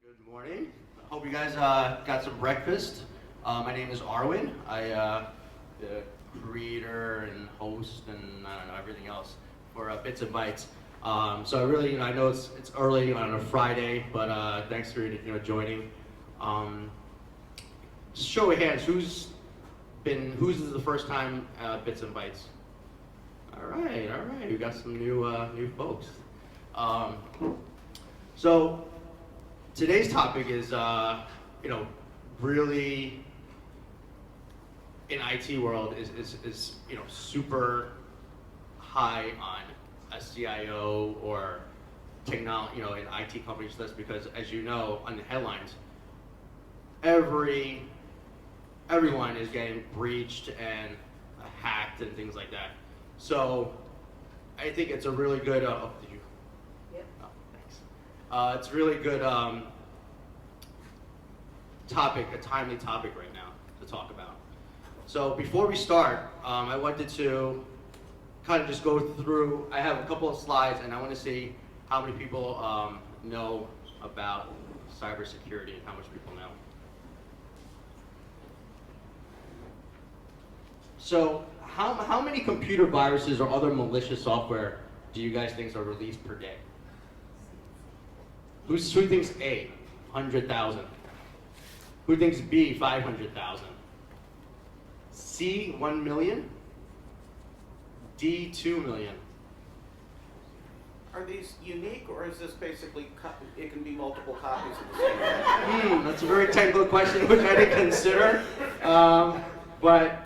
Good morning. I hope you guys got some breakfast. My name is Arwin. The creator and host and I don't know everything else for Bits-N-Bytes. So I really, I know it's early on a Friday, but thanks for joining. Just show of hands, who's this is the first time Bits-N-Bytes? All right, we got some new folks. So today's topic is, really in IT world is super high on a CIO or technology, in IT companies list, because as you know, on the headlines, everyone is getting breached and hacked and things like that. So I think it's a really good. Did you? Yep. Oh, thanks. It's a really good topic, a timely topic right now to talk about. So before we start, I wanted to kind of just go through. I have a couple of slides, and I want to see how many people know about cybersecurity and how much people know. So how many computer viruses or other malicious software do you guys think are released per day? Who thinks A, 100,000? Who thinks B, 500,000? C, 1 million? D, 2 million? Are these unique, or is this basically, it can be multiple copies of the same thing? That's a very technical question, which I didn't consider, but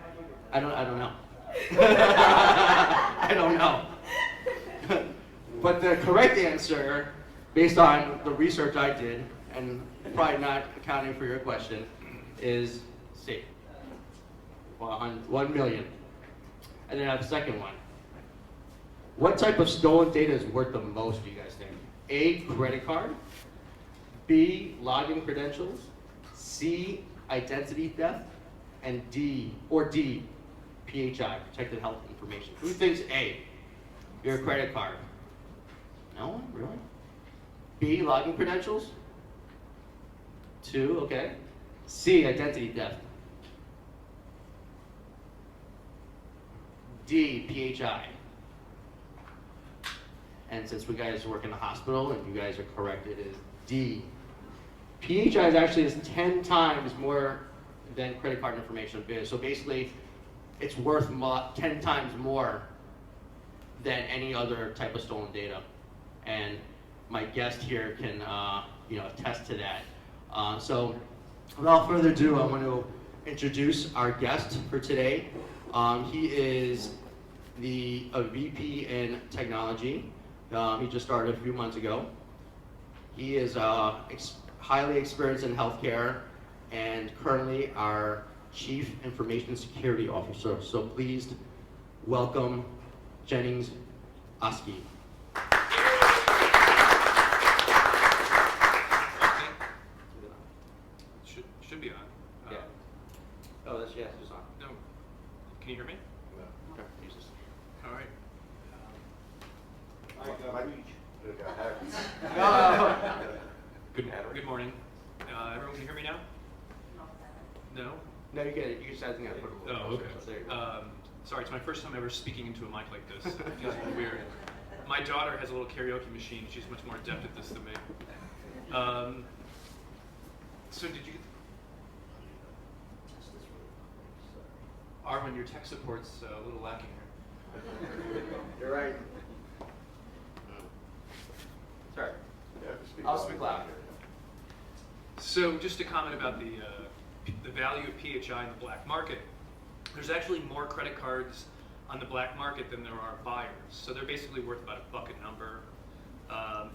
I don't know. I don't know. But the correct answer, based on the research I did, and probably not accounting for your question, is C. 1 million. And then I have a second one. What type of stolen data is worth the most, do you guys think? A, credit card. B, login credentials. C, identity theft. And D, PHI, protected health information. Who thinks A, your credit card? No one, really? B, login credentials? 2, okay. C, identity theft. D, PHI. And since we guys work in the hospital and you guys are correct, it is D. PHI is actually 10 times more than credit card information. So basically, it's worth 10 times more than any other type of stolen data. And my guest here can attest to that. So without further ado, I want to introduce our guest for today. He is a VP in technology. He just started a few months ago. He is highly experienced in healthcare and currently our Chief Information Security Officer. So please welcome Jennings, Aske. Should be on. Yeah. Oh, that's yes, it's on. No. Can you hear me? No. Okay, Jesus. All right. Good morning. Everyone can hear me now? No? No, you get it. You just have to put it. Oh, okay. There you go. Sorry, it's my first time ever speaking into a mic like this. It feels a little weird. My daughter has a little karaoke machine. She's much more adept at this than me. So did you get Armin, your tech support's a little lacking here. You're right. Sorry. I'll speak loud. So just to comment about the value of PHI in the black market, there's actually more credit cards on the black market than there are buyers. So they're basically worth about $1 a number.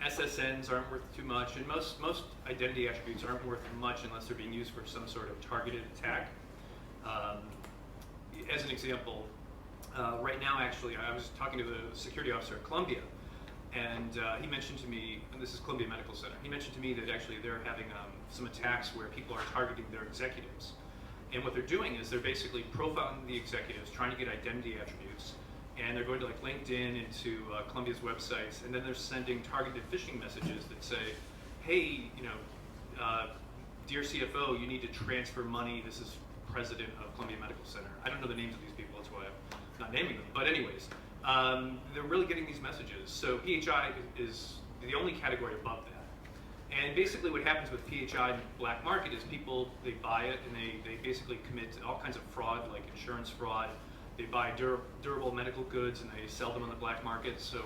SSNs aren't worth too much, and most identity attributes aren't worth much unless they're being used for some sort of targeted attack. As an example, right now actually, I was talking to the security officer at Columbia, and he mentioned to me, and this is Columbia Medical Center, he mentioned to me that actually they're having some attacks where people are targeting their executives. And what they're doing is they're basically profiling the executives, trying to get identity attributes, and they're going to like LinkedIn into Columbia's websites, and then they're sending targeted phishing messages that say, hey, dear CFO, you need to transfer money. This is president of Columbia Medical Center. I don't know the names of these people, that's why I'm not naming them. But anyways, they're really getting these messages. So PHI is the only category above that. And basically what happens with PHI in the black market is people, they buy it and they basically commit all kinds of fraud, like insurance fraud. They buy durable medical goods and they sell them on the black market. So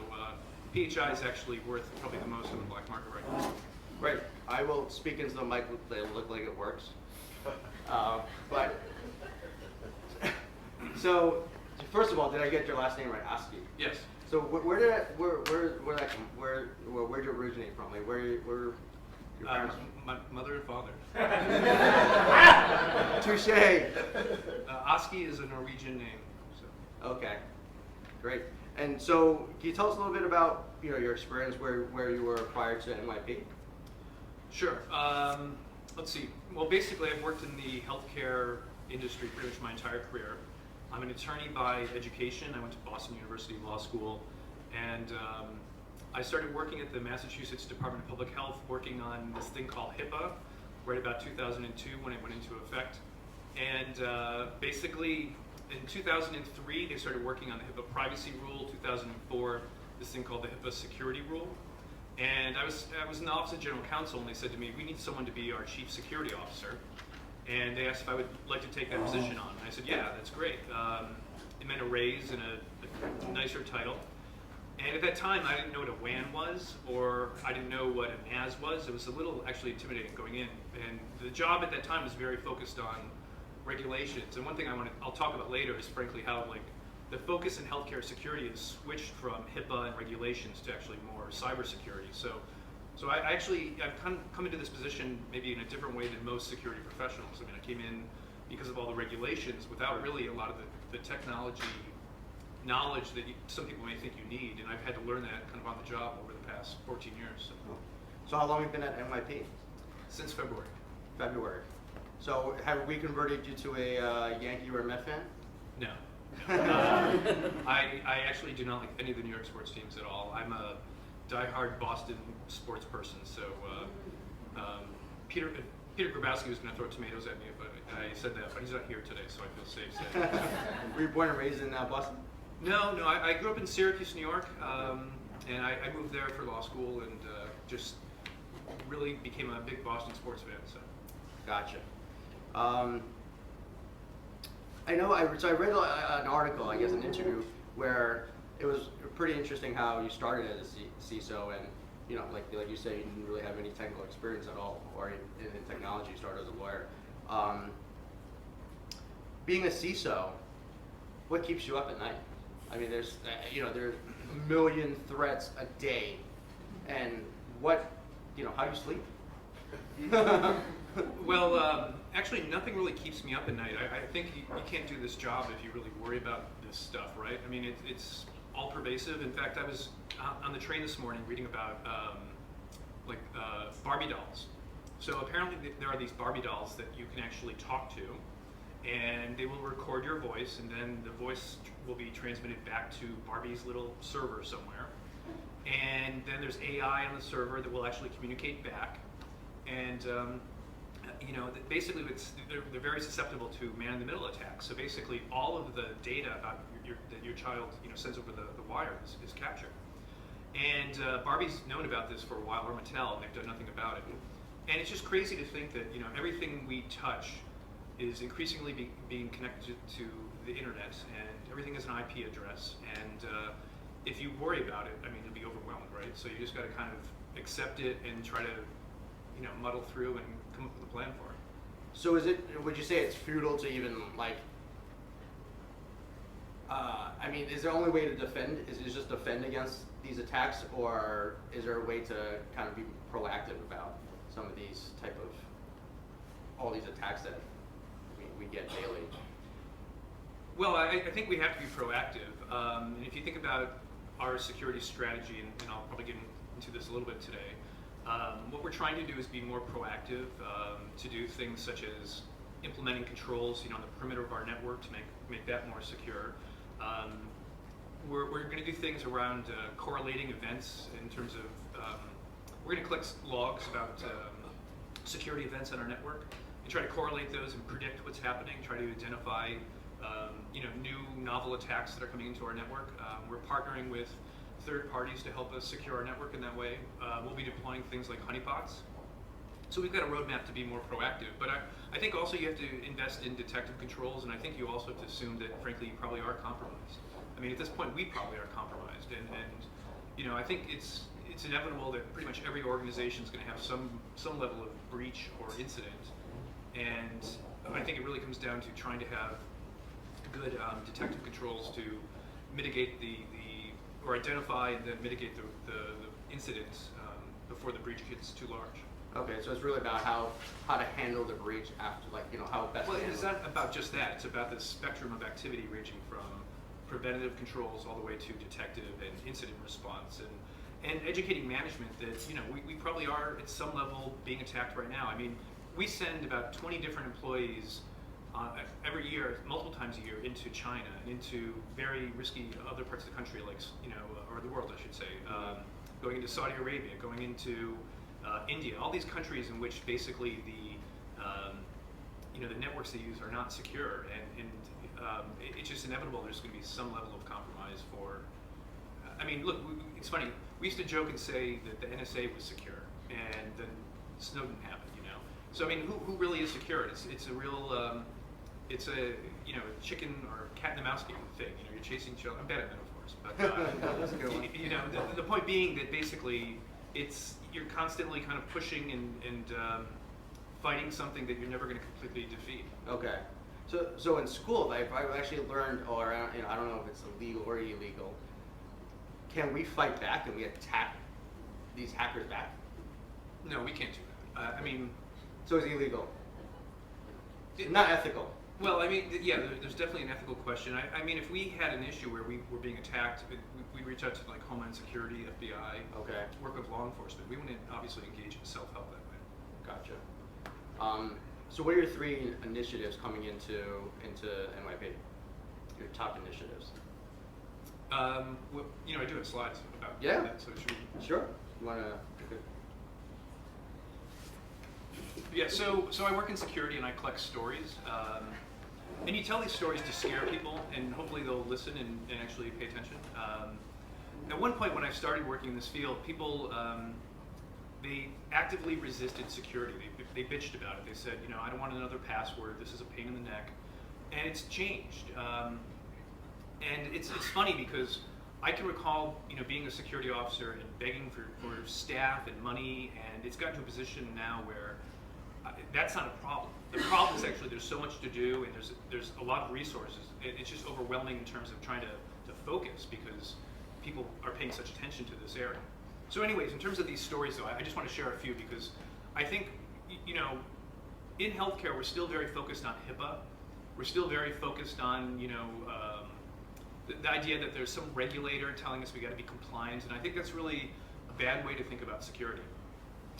PHI is actually worth probably the most on the black market right now. Great. I will speak into the mic. It'll look like it works. But so, first of all, did I get your last name right? Aske. Yes. So where'd you originate from? Like where your parents? My mother and father. Touche. Aske is a Norwegian name. So. Okay. Great. And so, can you tell us a little bit about your experience where you were prior to NYP? Sure. Let's see. Well, basically, I've worked in the healthcare industry pretty much my entire career. I'm an attorney by education. I went to Boston University Law School, and I started working at the Massachusetts Department of Public Health, working on this thing called HIPAA, right about 2002 when it went into effect. And basically, in 2003, they started working on the HIPAA privacy rule. 2004, this thing called the HIPAA security rule. And I was in the Office of General Counsel, and they said to me, we need someone to be our chief security officer. And they asked if I would like to take that position on. And I said, yeah, that's great. It meant a raise and a nicer title. And at that time, I didn't know what a WAN was, or I didn't know what an AS was. It was a little actually intimidating going in. And the job at that time was very focused on regulations. And one thing I'll talk about later is frankly how the focus in healthcare security has switched from HIPAA and regulations to actually more cybersecurity. So I've come into this position maybe in a different way than most security professionals. I mean, I came in because of all the regulations without really a lot of the technology knowledge that some people may think you need, and I've had to learn that kind of on the job over the past 14 years. So how long have you been at NYP? Since February. February. So have we converted you to a Yankee or a Met fan? No. I actually do not like any of the New York sports teams at all. I'm a diehard Boston sports person, so Peter Grabowski was going to throw tomatoes at me if I said that, but he's not here today, so I feel safe saying that. Were you born and raised in Boston? No, I grew up in Syracuse, New York, and I moved there for law school and just really became a big Boston sports fan. So. Gotcha. I read an article, I guess an interview, where it was pretty interesting how you started as a CISO, and like you say, you didn't really have any technical experience at all, or in technology. You started as a lawyer. Being a CISO, what keeps you up at night? I mean, there's a million threats a day, and how do you sleep? Well, actually, nothing really keeps me up at night. I think you can't do this job if you really worry about this stuff, right? I mean, it's all pervasive. In fact, I was on the train this morning reading about Barbie dolls. So apparently there are these Barbie dolls that you can actually talk to, and they will record your voice, and then the voice will be transmitted back to Barbie's little server somewhere. And then there's AI on the server that will actually communicate back. And basically they're very susceptible to man-in-the-middle attacks. So basically all of the data about that your child sends over the wire is captured. And Barbie's known about this for a while, or Mattel, and they've done nothing about it. And it's just crazy to think that everything we touch is increasingly being connected to the internet, and everything has an IP address. And if you worry about it, I mean, you'll be overwhelmed, right? So you just got to kind of accept it and try to muddle through and come up with a plan for it. So would you say it's futile to even is there only way to defend? Is it just defend against these attacks, or is there a way to kind of be proactive about some of these all these attacks that we get daily? Well, I think we have to be proactive. And if you think about our security strategy, and I'll probably get into this a little bit today, what we're trying to do is be more proactive, to do things such as implementing controls, on the perimeter of our network to make that more secure. We're going to do things around correlating events in terms of we're going to collect logs about security events on our network and try to correlate those and predict what's happening, try to identify new novel attacks that are coming into our network. We're partnering with third parties to help us secure our network in that way. We'll be deploying things like honeypots. So we've got a roadmap to be more proactive, but I think also you have to invest in detective controls, and I think you also have to assume that, frankly, you probably are compromised. I mean, at this point, we probably are compromised, and I think it's inevitable that pretty much every organization is going to have some level of breach or incident, and I think it really comes down to trying to have good detective controls to mitigate or identify and then mitigate the incidents before the breach gets too large. Okay, so it's really about how to handle the breach after, how best. Well, to it's handle not about just that. It's about the spectrum of activity ranging from preventative controls all the way to detective and incident response, and educating management that we probably are at some level being attacked right now. I mean, we send about 20 different employees every year, multiple times a year, into China and into very risky other parts of the country, or the world, I should say, going into Saudi Arabia, going into India, all these countries in which basically the networks they use are not secure, and it's just inevitable there's going to be some level of compromise for. I mean, look, it's funny. We used to joke and say that the NSA was secure, and then Snowden happened. So I mean, who really is secure? It's a real, it's a chicken or cat and the mouse game thing. You're chasing children. I'm bad at metaphors, but That's a good one. The point being that basically you're constantly kind of pushing and fighting something that you're never going to completely defeat. Okay. So in school, I've actually learned, or I don't know if it's illegal or illegal. Can we fight back? Can we attack these hackers back? No, we can't do that. I mean, so it's illegal. Not ethical. Well, I mean, yeah, there's definitely an ethical question. I mean, if we had an issue where we were being attacked, we'd reach out to Homeland Security, FBI, Okay. work with law enforcement. We wouldn't obviously engage in self-help that way. Gotcha. So what are your 3 initiatives coming into NYP? Your top initiatives? Well, I do have slides about Yeah. that, so should we? Sure. You want to? Yeah, so I work in security and I collect stories. And you tell these stories to scare people, and hopefully they'll listen and actually pay attention. At one point when I started working in this field, people, they actively resisted security. They bitched about it. They said, I don't want another password. This is a pain in the neck. And it's changed. And it's funny because I can recall, being a security officer and begging for staff and money, and it's gotten to a position now where that's not a problem. The problem is actually there's so much to do, and there's a lot of resources. It's just overwhelming in terms of trying to focus because people are paying such attention to this area. So anyways, in terms of these stories though, I just want to share a few because I think, in healthcare we're still very focused on HIPAA. We're still very focused on, the idea that there's some regulator telling us we got to be compliant, and I think that's really a bad way to think about security.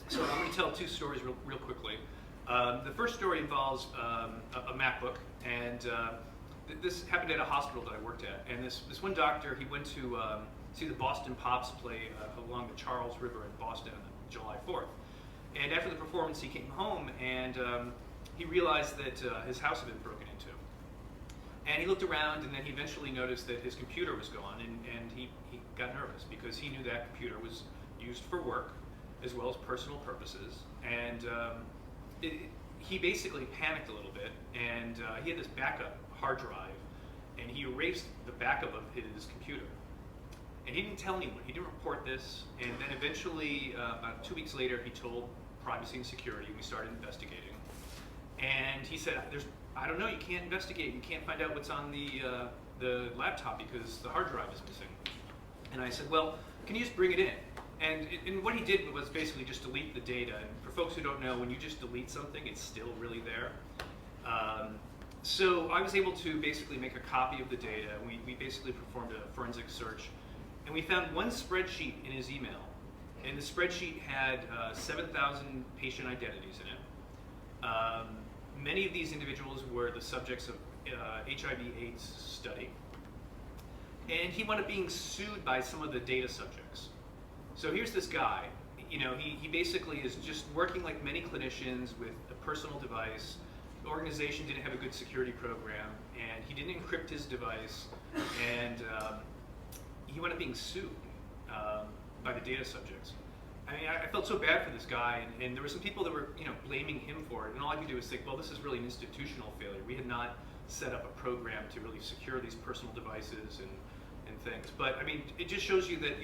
So I'm going to tell 2 stories real quickly. The first story involves a MacBook, and this happened at a hospital that I worked at. And this one doctor, he went to see the Boston Pops play along the Charles River in Boston on July 4th. And after the performance, he came home and he realized that his house had been broken into. And he looked around, and then he eventually noticed that his computer was gone, and he got nervous because he knew that computer was used for work as well as personal purposes. And he basically panicked a little bit, and he had this backup hard drive, and he erased the backup of his computer. And he didn't tell anyone. He didn't report this. And then eventually, about 2 weeks later, he told Privacy and Security, and we started investigating. And he said, I don't know, you can't investigate. You can't find out what's on the laptop because the hard drive is missing. And I said, well, can you just bring it in? And what he did was basically just delete the data. And for folks who don't know, when you just delete something, it's still really there. So I was able to basically make a copy of the data. We basically performed a forensic search. And we found one spreadsheet in his email. And the spreadsheet had 7,000 patient identities in it. Many of these individuals were the subjects of HIV/AIDS study. And he wound up being sued by some of the data subjects. So here's this guy. he basically is just working like many clinicians with a personal device. The organization didn't have a good security program, and he didn't encrypt his device, and he wound up being sued by the data subjects. I mean, I felt so bad for this guy, and there were some people that were, blaming him for it, and all I could do was think, well, this is really an institutional failure. We had not set up a program to really secure these personal devices and things. But I mean, it just shows you that,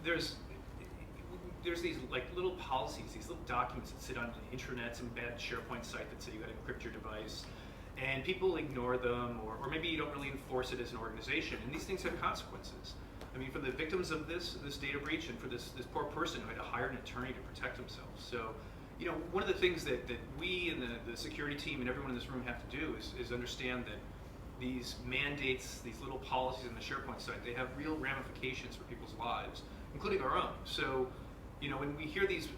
there's these like little policies, these little documents that sit on the intranet, some bad SharePoint site that say you got to encrypt your device, and people ignore them, or maybe you don't really enforce it as an organization, and these things have consequences. I mean, for the victims of this data breach, and for this poor person who had to hire an attorney to protect themselves. So, one of the things that we and the security team and everyone in this room have to do is understand that these mandates, these little policies on the SharePoint site, they have real ramifications for people's lives, including our own. So, when we hear these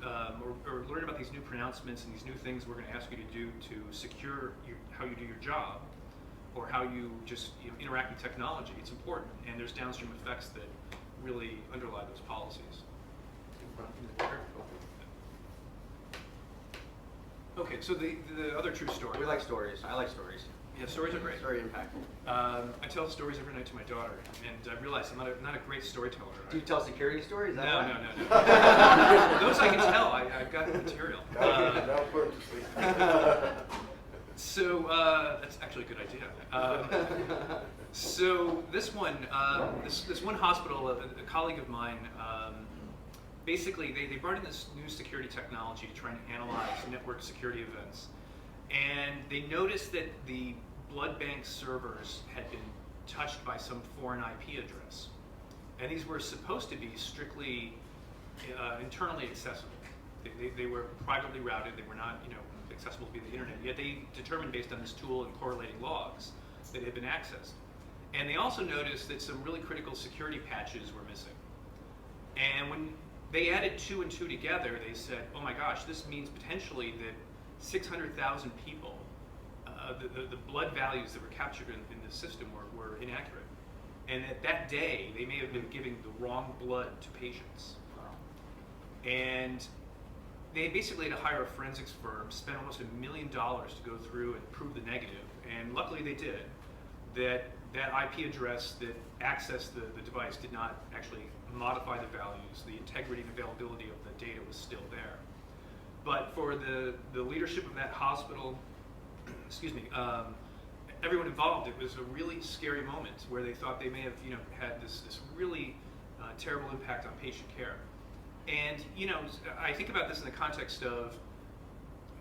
or learn about these new pronouncements and these new things we're going to ask you to do to secure how you do your job, or how you just interact with technology, it's important, and there's downstream effects that really underlie those policies. Okay, so the other true story. We like stories. I like stories. Yeah, stories are great. It's very impactful. I tell stories every night to my daughter, and I realize I'm not a great storyteller. Do you tell security stories? Is that No, right? no. Those I can tell. I've got the material. So that's actually a good idea. So this one, this one hospital, a colleague of mine, basically they brought in this new security technology to try and analyze network security events, and they noticed that the blood bank servers had been touched by some foreign IP address, and these were supposed to be strictly internally accessible. They were privately routed. They were not, accessible via the internet. Yet they determined, based on this tool and correlating logs, that it had been accessed. And they also noticed that some really critical security patches were missing. And when they added 2 and 2 together, they said, oh my gosh, this means potentially that 600,000 people, the blood values that were captured in the system were inaccurate. And that day, they may have been giving the wrong blood to patients. And they basically had to hire a forensics firm, spend almost $1 million to go through and prove the negative, and luckily they did. That IP address that accessed the device did not actually modify the values. The integrity and availability of the data was still there. But for the leadership of that hospital, excuse me, everyone involved, it was a really scary moment where they thought they may have had this really terrible impact on patient care. And I think about this in the context of,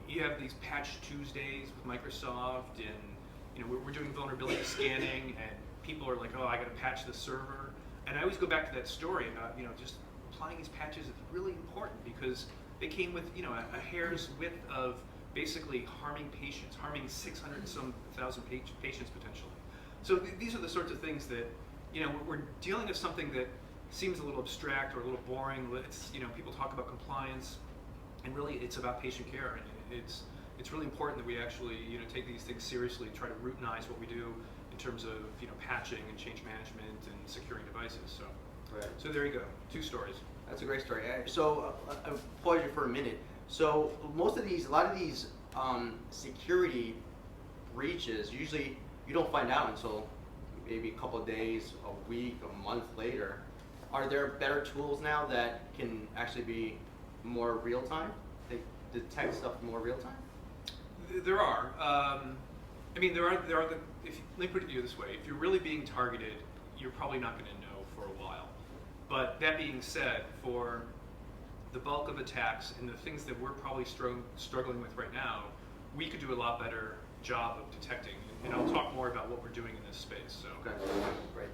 you have these Patch Tuesdays with Microsoft, and we're doing vulnerability scanning, and people are like, oh, I got to patch the server. And I always go back to that story about just applying these patches is really important, because they came with a hair's width of basically harming patients, harming 600,000 patients potentially. So these are the sorts of things that we're dealing with something that seems a little abstract or a little boring. It's, people talk about compliance, and really it's about patient care, and it's really important that we actually take these things seriously and try to routinize what we do in terms of patching and change management and securing devices. So, Right. So there you go, 2 stories. That's a great story. So I'll pause you for a minute. So a lot of these security breaches, usually you don't find out until maybe a couple of days, a week, a month later. Are there better tools now that can actually be more real time? They detect stuff more real time? There are. I mean, there are let me put it to you this way. If you're really being targeted, you're probably not going to know for a while. But that being said, for the bulk of attacks and the things that we're probably struggling with right now, we could do a lot better job of detecting. And I'll talk more about what we're doing in this space. So. Okay, great.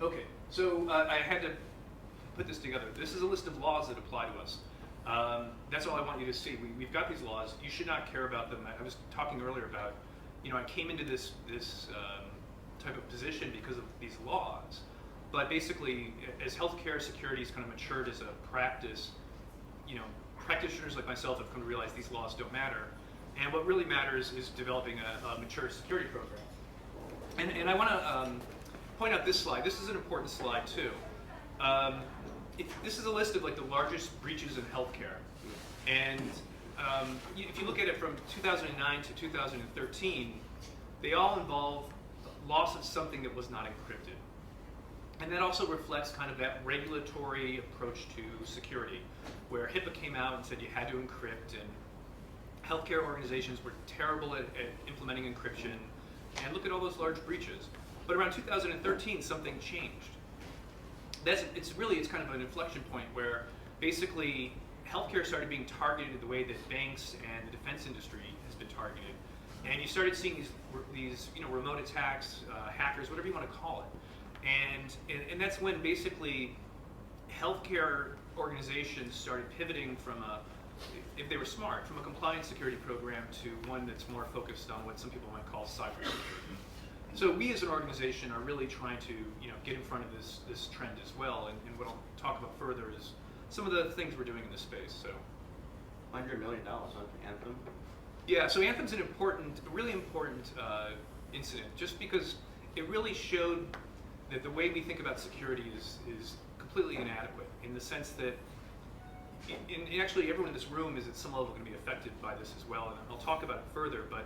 Okay, so I had to put this together. This is a list of laws that apply to us. That's all I want you to see. We've got these laws. You should not care about them. I was talking earlier about, I came into this type of position because of these laws. But basically, as healthcare security has kind of matured as a practice, practitioners like myself have come to realize these laws don't matter. And what really matters is developing a mature security program. And I want to point out this slide. This is an important slide too. This is a list of like the largest breaches in healthcare, and if you look at it from 2009 to 2013, they all involve loss of something that was not encrypted. And that also reflects kind of that regulatory approach to security, where HIPAA came out and said you had to encrypt, and healthcare organizations were terrible at implementing encryption, and look at all those large breaches. But around 2013, something changed. It's kind of an inflection point where basically healthcare started being targeted the way that banks and the defense industry has been targeted. And you started seeing these remote attacks, hackers, whatever you want to call it. And that's when basically healthcare organizations started pivoting from if they were smart, from a compliance security program to one that's more focused on what some people might call cybersecurity. So we as an organization are really trying to get in front of this trend as well. And what I'll talk about further is some of the things we're doing in this space. So, $100 million on Anthem. Yeah, so Anthem's a really important incident, just because it really showed that the way we think about security is completely inadequate, in the sense that actually everyone in this room is at some level going to be affected by this as well, and I'll talk about it further. But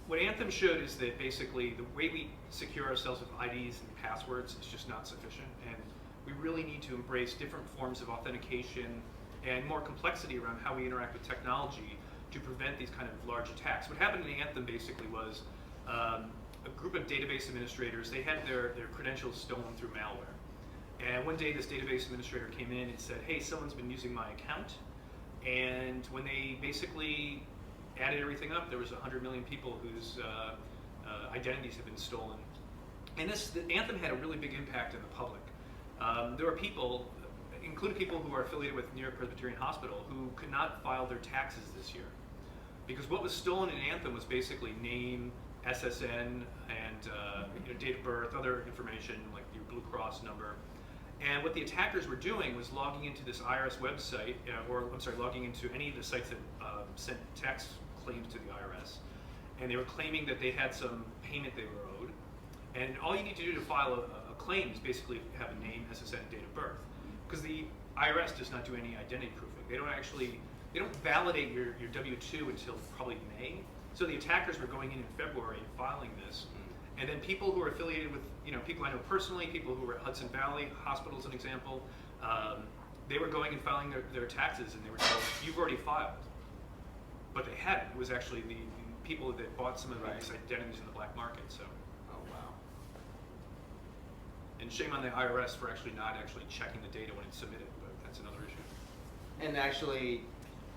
what Anthem showed is that basically the way we secure ourselves with IDs and passwords is just not sufficient, and we really need to embrace different forms of authentication and more complexity around how we interact with technology to prevent these kind of large attacks. What happened in Anthem basically was a group of database administrators, they had their credentials stolen through malware. And one day this database administrator came in and said, hey, someone's been using my account. And when they basically added everything up, there was 100 million people whose identities had been stolen. And Anthem had a really big impact on the public. There were people, including people who are affiliated with New York Presbyterian Hospital, who could not file their taxes this year. Because what was stolen in Anthem was basically name, SSN, and date of birth, other information like your Blue Cross number. And what the attackers were doing was logging into this IRS website, logging into any of the sites that sent tax claims to the IRS. And they were claiming that they had some payment they were owed. And all you need to do to file a claim is basically have a name, SSN, and date of birth. Because the IRS does not do any identity proofing. They don't validate your W-2 until probably May. So the attackers were going in February and filing this. And then people who are affiliated with, people I know personally, people who were at Hudson Valley Hospital as an example, they were going and filing their taxes, and they were told, you've already filed. But they hadn't. It was actually the people that bought some of these identities in the black market. So. Oh, wow. And shame on the IRS for not checking the data when it's submitted, but that's another issue. And actually,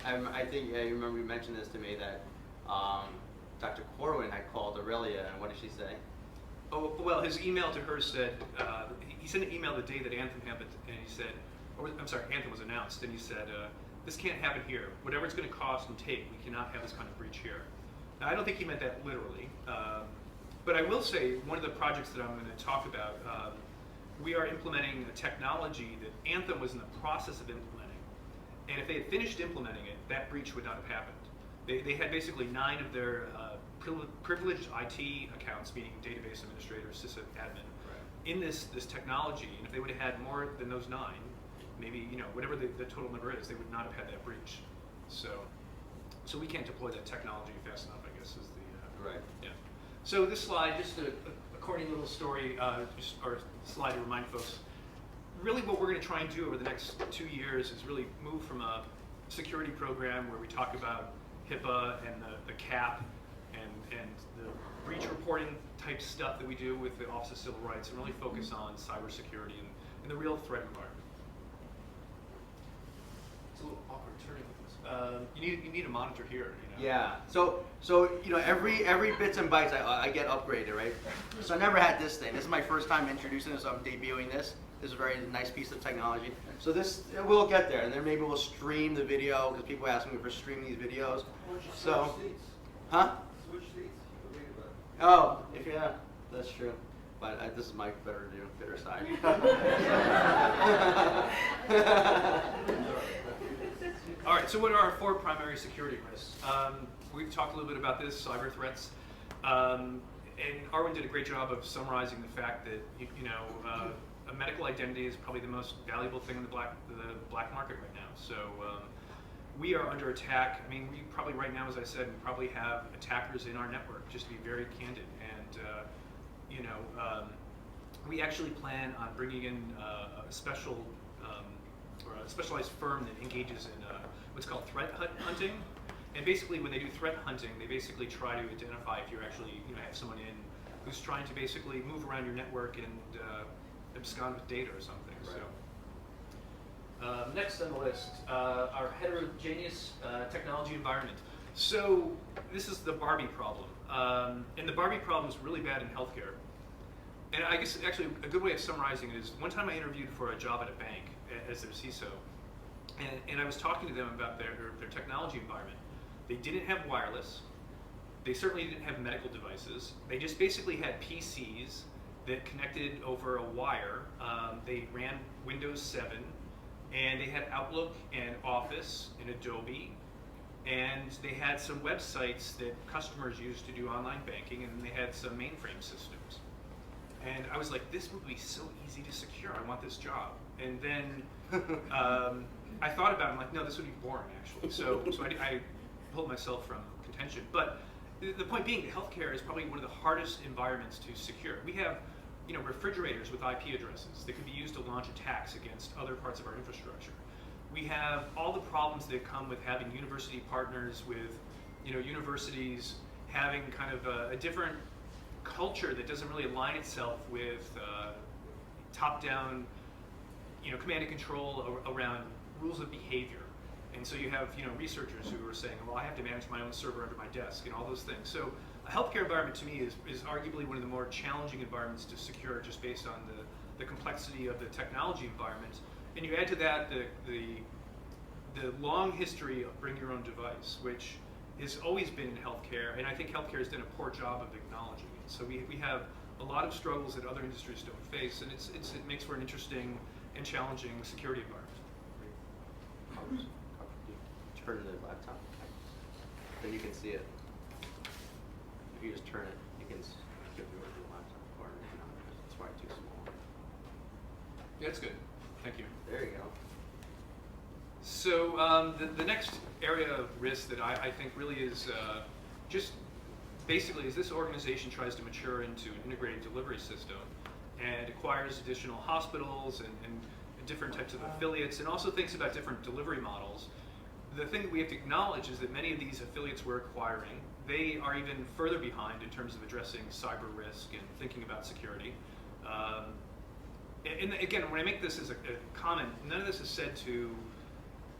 I think I remember you mentioned this to me, that Dr. Corwin had called Aurelia, and what did she say? Oh, well, his email to her said, he sent an email the day that Anthem happened, and he said, Anthem was announced, and he said, this can't happen here. Whatever it's going to cost and take, we cannot have this kind of breach here. Now, I don't think he meant that literally, but I will say one of the projects that I'm going to talk about, we are implementing a technology that Anthem was in the process of implementing, and if they had finished implementing it, that breach would not have happened. They had basically 9 of their privileged IT accounts, meaning database administrators, sysadmin, in this technology, and if they would have had more than those 9, maybe whatever the total number is, they would not have had that breach. So we can't deploy that technology fast enough, I guess, is the Right. Yeah. So this slide, just a corny little story, or slide to remind folks. Really, what we're going to try and do over the next 2 years is really move from a security program where we talk about HIPAA and the CAP and the breach reporting type stuff that we do with the Office of Civil Rights, and really focus on cybersecurity and the real threat environment. It's a little awkward turning with this. You need a monitor here. Yeah. So every Bits and Bytes I get upgraded, right? So I never had this thing. This is my first time introducing this. So I'm debuting this. This is a very nice piece of technology. So we'll get there, and then maybe we'll stream the video, because people ask me for streaming these videos. So, huh? Switch seats. Oh, yeah, that's true. But this is my better side. All right, so what are our 4 primary security risks? We've talked a little bit about this, cyber threats. And Arwen did a great job of summarizing the fact that a medical identity is probably the most valuable thing in the black market right now. So we are under attack. I mean, we probably right now, as I said, we probably have attackers in our network, just to be very candid. And you know, we actually plan on bringing in a special or a specialized firm that engages in what's called threat hunting. And basically, when they do threat hunting, they basically try to identify if you're actually, you know, have someone in who's trying to basically move around your network and abscond with data or something. Right. So, next on the list, our heterogeneous technology environment. So this is the Barbie problem, and the Barbie problem is really bad in healthcare. And I guess actually a good way of summarizing it is one time I interviewed for a job at a bank as their CISO, and I was talking to them about their technology environment. They didn't have wireless. They certainly didn't have medical devices. They just basically had PCs that connected over a wire. They ran Windows 7, and they had Outlook and Office and Adobe, and they had some websites that customers used to do online banking, and they had some mainframe systems. And I was like, this would be so easy to secure. I want this job. And then I thought about it. I'm like, no, this would be boring, actually. So I pulled myself from contention. But the point being, healthcare is probably one of the hardest environments to secure. We have, you know, refrigerators with IP addresses that can be used to launch attacks against other parts of our infrastructure. We have all the problems that come with having university partners with, you know, universities having kind of a different culture that doesn't really align itself with top-down, you know, command and control around rules of behavior. And so you have, you know, researchers who are saying, well, I have to manage my own server under my desk and all those things. So a healthcare environment to me is arguably one of the more challenging environments to secure just based on the complexity of the technology environment. And you add to that the long history of bring your own device, which has always been in healthcare, and I think healthcare has done a poor job of acknowledging it. So we have a lot of struggles that other industries don't face, and it makes for an interesting and challenging security environment. Turn the laptop, then you can see it. If you just turn it, you can skip the original laptop corner. It's probably too small. Yeah, that's good. Thank you. There you go. So the next area of risk that I think really is just basically as this organization tries to mature into an integrated delivery system and acquires additional hospitals and different types of affiliates and also thinks about different delivery models. The thing that we have to acknowledge is that many of these affiliates we're acquiring, they are even further behind in terms of addressing cyber risk and thinking about security. And again, when I make this as a comment, none of this is said to,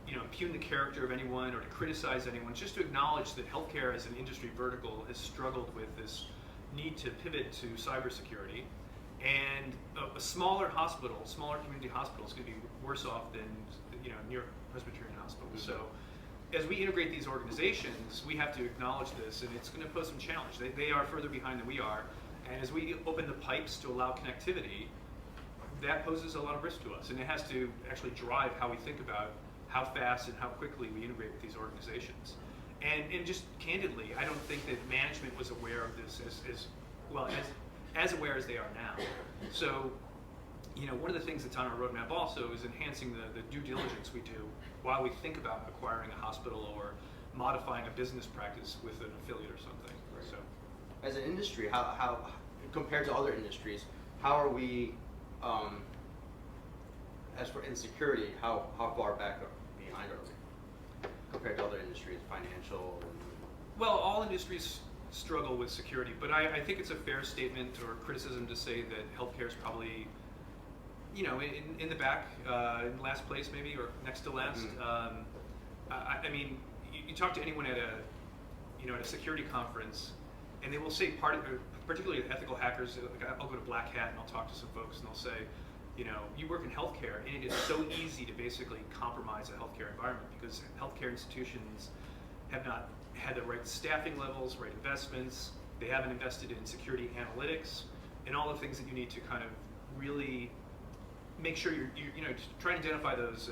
you know, impugn the character of anyone or to criticize anyone, just to acknowledge that healthcare as an industry vertical has struggled with this need to pivot to cybersecurity. And a smaller hospital, smaller community hospital is going to be worse off than, you know, New York Presbyterian Hospital. Mm-hmm. So as we integrate these organizations, we have to acknowledge this, and it's going to pose some challenge. They are further behind than we are, and as we open the pipes to allow connectivity, that poses a lot of risk to us, and it has to actually drive how we think about how fast and how quickly we integrate with these organizations. And just candidly, I don't think that management was aware of this as well as aware as they are now. So, you know, one of the things that's on our roadmap also is enhancing the due diligence we do while we think about acquiring a hospital or modifying a business practice with an affiliate or something. Right. So, as an industry, how compared to other industries, how are we, as for insecurity, how far back behind are we compared to other industries, financial? well, all industries struggle with security, but I think it's a fair statement or criticism to say that healthcare is probably, you know, in the back, in last place maybe, or next to last. Mm-hmm. I mean, you talk to anyone at a security conference, and they will say particularly ethical hackers. Like I'll go to Black Hat and I'll talk to some folks, and they'll say, you know, you work in healthcare, and it is so easy to basically compromise a healthcare environment because healthcare institutions have not had the right staffing levels, right investments. They haven't invested in security analytics and all the things that you need to kind of really make sure you try and identify those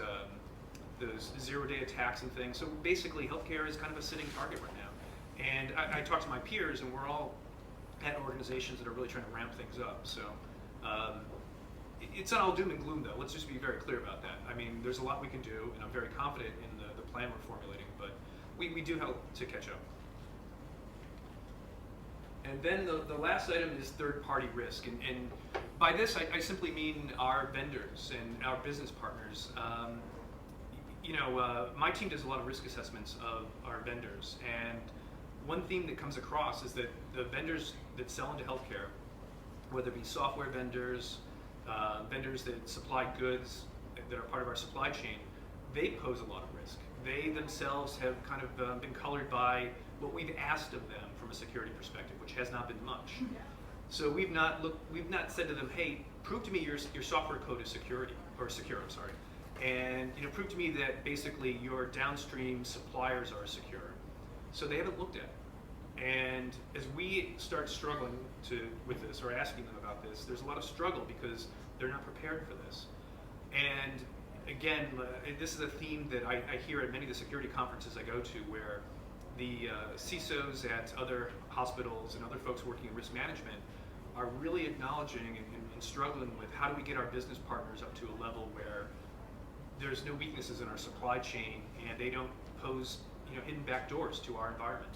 zero-day attacks and things. So basically, healthcare is kind of a sitting target right now. And I talk to my peers, and we're all at organizations that are really trying to ramp things up. So it's not all doom and gloom, though. Let's just be very clear about that. I mean, there's a lot we can do, and I'm very confident in the plan we're formulating, but we do have to catch up. And then the last item is third-party risk. And by this, I simply mean our vendors and our business partners. My team does a lot of risk assessments of our vendors. And one theme that comes across is that the vendors that sell into healthcare, whether it be software vendors, vendors that supply goods that are part of our supply chain, they pose a lot of risk. They themselves have kind of been colored by what we've asked of them from a security perspective, which has not been much. So we've not said to them, hey, prove to me your software code is secure, I'm sorry, and prove to me that basically your downstream suppliers are secure. So they haven't looked at it. And as we start struggling with this or asking them about this, there's a lot of struggle because they're not prepared for this. And again, this is a theme that I hear at many of the security conferences I go to, where the CISOs at other hospitals and other folks working in risk management are really acknowledging and struggling with how do we get our business partners up to a level where there's no weaknesses in our supply chain and they don't pose hidden back doors to our environment.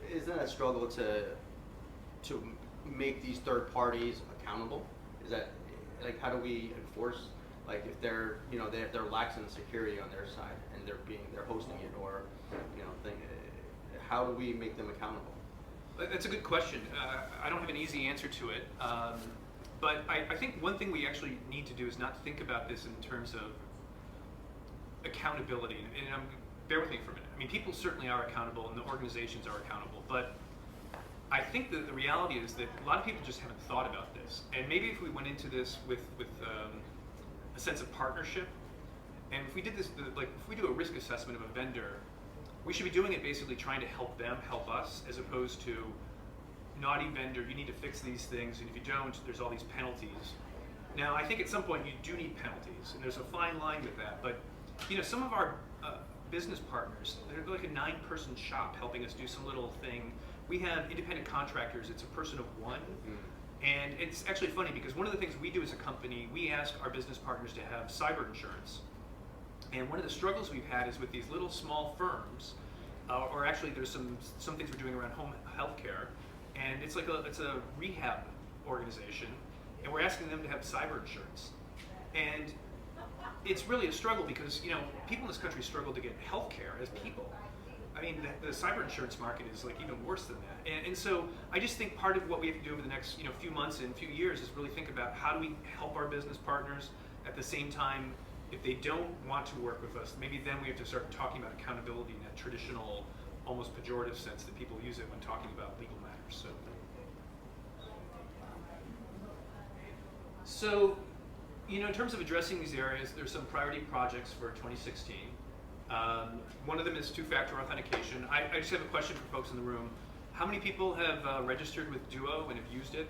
Isn't that a struggle to make these third parties accountable? Is that, like, how do we enforce, like, if they're they're lax in security on their side and they're hosting it, or how do we make them accountable? That's a good question. I don't have an easy answer to it, but I think one thing we actually need to do is not think about this in terms of accountability. And bear with me for a minute. I mean, people certainly are accountable, and the organizations are accountable, but I think that the reality is that a lot of people just haven't thought about this. And maybe if we went into this with a sense of partnership, and if we did this, like if we do a risk assessment of a vendor, we should be doing it basically trying to help them help us, as opposed to, naughty vendor, you need to fix these things, and if you don't, there's all these penalties. Now, I think at some point you do need penalties, and there's a fine line with that, but some of our business partners, they're like a 9-person shop helping us do some little thing. We have independent contractors, it's a person of one. And it's actually funny because one of the things we do as a company, we ask our business partners to have cyber insurance. And one of the struggles we've had is with these little small firms, or actually there's some things we're doing around home healthcare, and it's a rehab organization, and we're asking them to have cyber insurance. And it's really a struggle because people in this country struggle to get healthcare as people. I mean, the cyber insurance market is like even worse than that. And so I just think part of what we have to do over the next few months and few years is really think about how do we help our business partners. At the same time, if they don't want to work with us, maybe then we have to start talking about accountability in that traditional, almost pejorative sense that people use it when talking about legal matters. So in terms of addressing these areas, there's some priority projects for 2016. One of them is two-factor authentication. I just have a question for folks in the room. How many people have registered with Duo and have used it?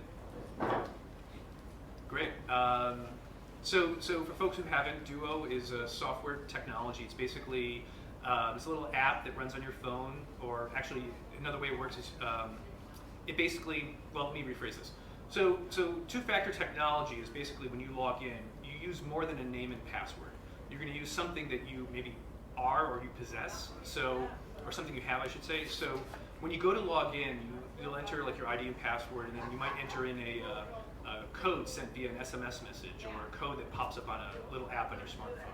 Great. So for folks who haven't, Duo is a software technology. It's basically it's a little app that runs on your phone, or actually another way it works is it basically, well, let me rephrase this. So two-factor technology is basically when you log in, you use more than a name and password. You're going to use something that you maybe are or you possess, or something you have, I should say. So when you go to log in, you'll enter like your ID and password, and then you might enter in a code sent via an SMS message, or a code that pops up on a little app on your smartphone.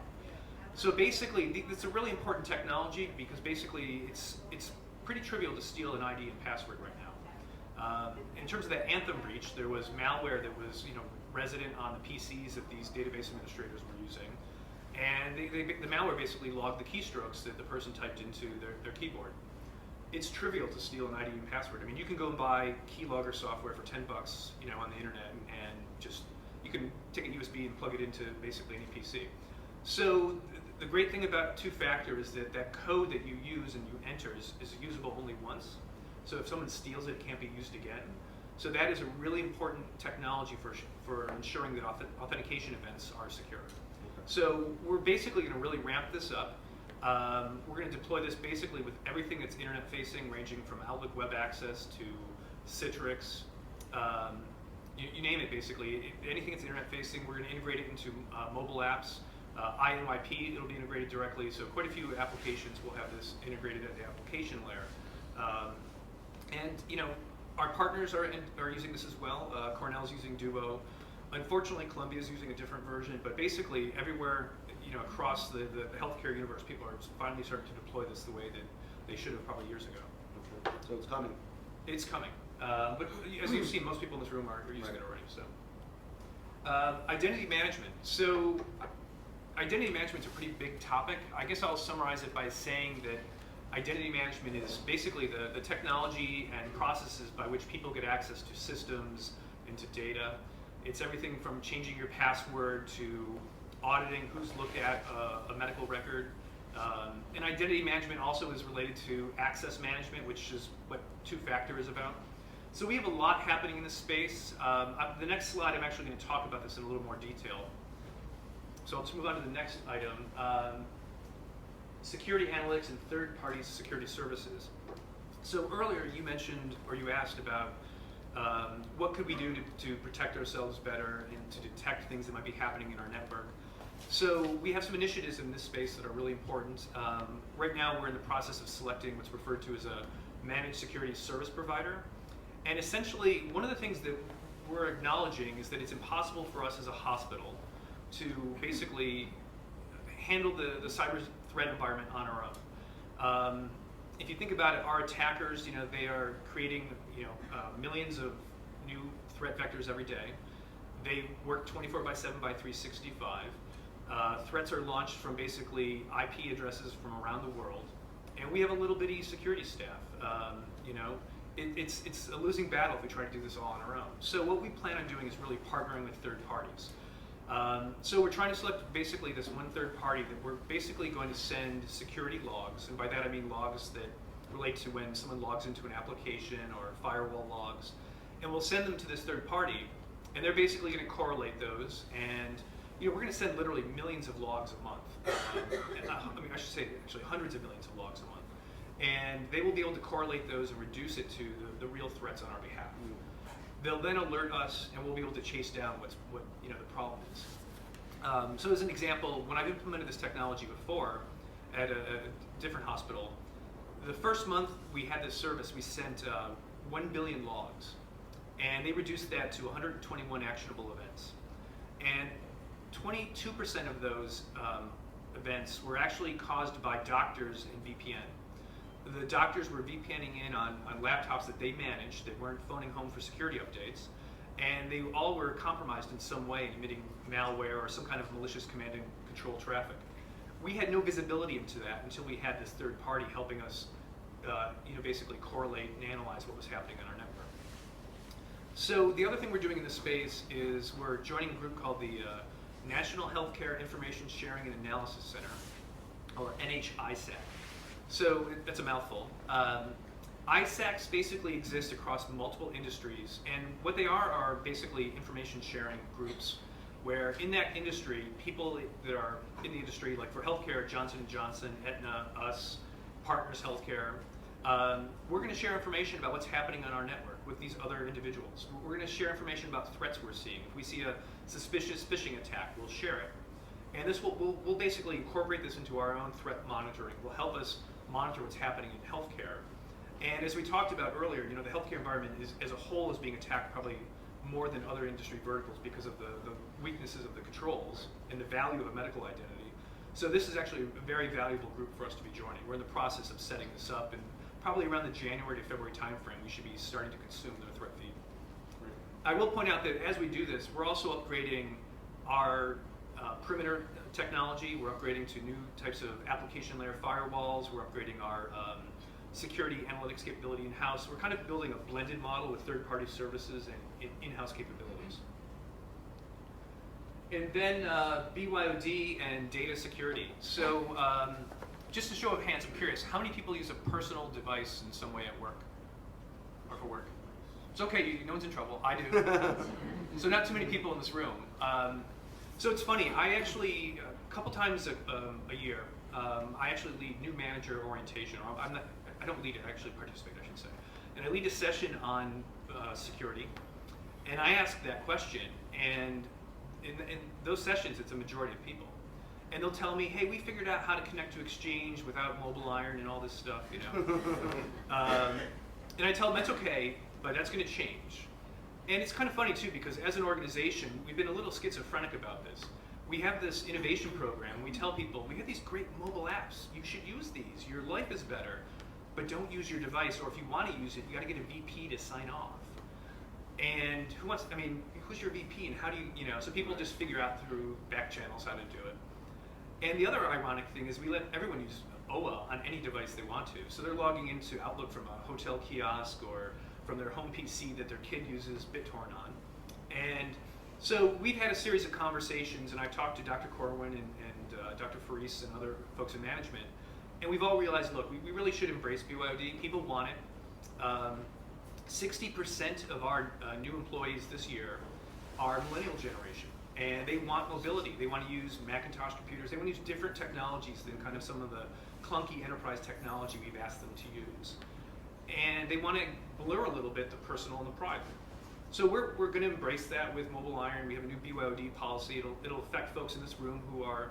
So basically, it's a really important technology because basically it's pretty trivial to steal an ID and password right now. In terms of that Anthem breach, there was malware that was resident on the PCs that these database administrators were using. And the malware basically logged the keystrokes that the person typed into their keyboard. It's trivial to steal an ID and password. I mean, you can go and buy keylogger software for $10, on the internet, and just you can take a USB and plug it into basically any PC. So the great thing about two-factor is that code that you use and you enter is usable only once. So if someone steals it, it can't be used again. So that is a really important technology for ensuring that authentication events are secure. So we're basically going to really ramp this up. We're going to deploy this basically with everything that's internet facing, ranging from Outlook Web Access to Citrix, you name it basically. Anything that's internet facing, we're going to integrate it into mobile apps. NYP, it'll be integrated directly. So quite a few applications will have this integrated at the application layer. And our partners are using this as well. Cornell's using Duo. Unfortunately, Columbia's using a different version, but basically everywhere across the healthcare universe, people are finally starting to deploy this the way that they should have probably years ago. Okay. So it's coming. It's coming. But as you've seen, most people in this room are using it already. So, identity management. So, identity management is a pretty big topic. I guess I'll summarize it by saying that identity management is basically the technology and processes by which people get access to systems and to data. It's everything from changing your password to auditing who's looked at a medical record. And identity management also is related to access management, which is what two-factor is about. So we have a lot happening in this space. The next slide, I'm actually going to talk about this in a little more detail. So I'll just move on to the next item. Security analytics and third-party security services. So earlier you mentioned, or you asked about what could we do to protect ourselves better and to detect things that might be happening in our network. So we have some initiatives in this space that are really important. Right now we're in the process of selecting what's referred to as a managed security service provider. And essentially one of the things that we're acknowledging is that it's impossible for us as a hospital to basically handle the cyber threat environment on our own. If you think about it, our attackers, they are creating, millions of new threat vectors every day. They work 24/7 by 365. Threats are launched from basically IP addresses from around the world, and we have a little bitty security staff. It's a losing battle if we try to do this all on our own. So what we plan on doing is really partnering with third parties. So we're trying to select basically this one third party that we're basically going to send security logs, and by that I mean logs that relate to when someone logs into an application or firewall logs, and we'll send them to this third party, and they're basically going to correlate those, and we're going to send literally millions of logs a month. I should say actually hundreds of millions of logs a month, and they will be able to correlate those and reduce it to the real threats on our behalf. They'll then alert us, and we'll be able to chase down what the problem is. So as an example, when I've implemented this technology before at a different hospital, the first month we had this service, we sent 1 billion logs, and they reduced that to 121 actionable events. And 22% of those events were actually caused by doctors and VPN. The doctors were VPNing in on laptops that they managed that weren't phoning home for security updates, and they all were compromised in some way, emitting malware or some kind of malicious command and control traffic. We had no visibility into that until we had this third party helping us basically correlate and analyze what was happening on our network. So the other thing we're doing in this space is we're joining a group called the National Healthcare Information Sharing and Analysis Center, or NHISAC. So that's a mouthful. ISACs basically exist across multiple industries, and what they are basically information sharing groups where in that industry, people that are in the industry, like for healthcare, Johnson & Johnson, Aetna, us, Partners Healthcare, we're going to share information about what's happening on our network with these other individuals. We're going to share information about threats we're seeing. If we see a suspicious phishing attack, we'll share it. And this we'll basically incorporate this into our own threat monitoring. Will help us monitor what's happening in healthcare. And as we talked about earlier, the healthcare environment as a whole is being attacked probably more than other industry verticals because of the weaknesses of the controls and the value of a medical identity. So this is actually a very valuable group for us to be joining. We're in the process of setting this up, and probably around the January to February timeframe, we should be starting to consume their threat feed. I will point out that as we do this, we're also upgrading our perimeter technology. We're upgrading to new types of application layer firewalls. We're upgrading our security analytics capability in-house. We're kind of building a blended model with third-party services and in-house capabilities. And then BYOD and data security. So just a show of hands, I'm curious, how many people use a personal device in some way at work or for work? It's okay, no one's in trouble. I do. So not too many people in this room. So it's funny, I actually, a couple times a year, I actually lead new manager orientation. I don't lead it, I actually participate, I should say. And I lead a session on security. And I ask that question, and in those sessions, it's a majority of people. And they'll tell me, hey, we figured out how to connect to Exchange without mobile iron and all this stuff, you know. And I tell them that's okay, but that's going to change. And it's kind of funny too, because as an organization, we've been a little schizophrenic about this. We have this innovation program. We tell people, we have these great mobile apps. You should use these. Your life is better. But don't use your device, or if you want to use it, you got to get a VP to sign off. And who wants, I mean, who's your VP and how do you know, so people just figure out through back channels how to do it. And the other ironic thing is we let everyone use OA on any device they want to. So they're logging into Outlook from a hotel kiosk or from their home PC that their kid uses BitTorrent on. And so we've had a series of conversations, and I've talked to Dr. Corwin and Dr. Faris and other folks in management, and we've all realized, look, we really should embrace BYOD. People want it. 60% of our new employees this year are millennial generation, and they want mobility. They want to use Macintosh computers. They want to use different technologies than kind of some of the clunky enterprise technology we've asked them to use. And they want to blur a little bit the personal and the private. So we're going to embrace that with Mobile Iron. We have a new BYOD policy. It'll affect folks in this room who are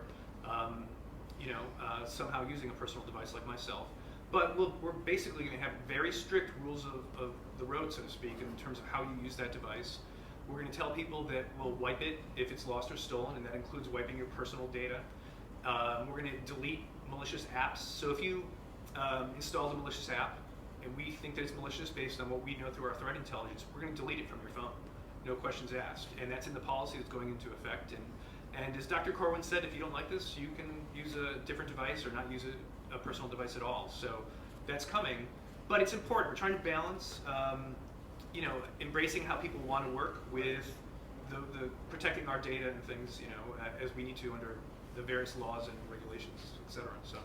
somehow using a personal device like myself. But we're basically going to have very strict rules of the road, so to speak, in terms of how you use that device. We're going to tell people that we'll wipe it if it's lost or stolen, and that includes wiping your personal data. We're going to delete malicious apps. So if you install a malicious app, and we think that it's malicious based on what we know through our threat intelligence, we're going to delete it from your phone. No questions asked. And that's in the policy that's going into effect. And as Dr. Corwin said, if you don't like this, you can use a different device or not use a personal device at all. So that's coming. But it's important. We're trying to balance embracing how people want to work with the protecting our data and things, as we need to under the various laws and regulations, et cetera. So,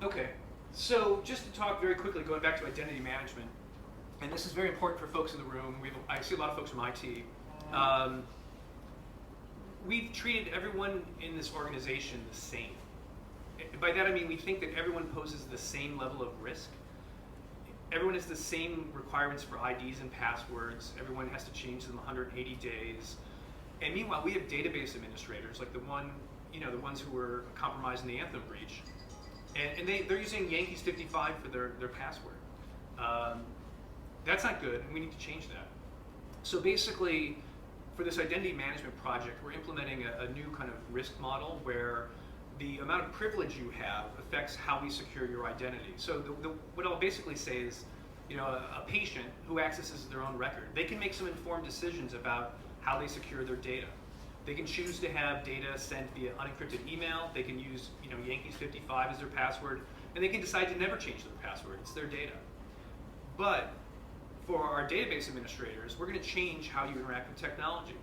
okay. So just to talk very quickly, going back to identity management, and this is very important for folks in the room. I see a lot of folks from IT. We've treated everyone in this organization the same. By that I mean we think that everyone poses the same level of risk. Everyone has the same requirements for IDs and passwords. Everyone has to change them 180 days. And meanwhile, we have database administrators, like the ones who were compromised in the Anthem breach. And they're using Yankees 55 for their password. That's not good, and we need to change that. So basically, for this identity management project, we're implementing a new kind of risk model where the amount of privilege you have affects how we secure your identity. So what I'll basically say is, a patient who accesses their own record, they can make some informed decisions about how they secure their data. They can choose to have data sent via unencrypted email. They can use Yankees 55 as their password, and they can decide to never change their password. It's their data. But for our database administrators, we're going to change how you interact with technology.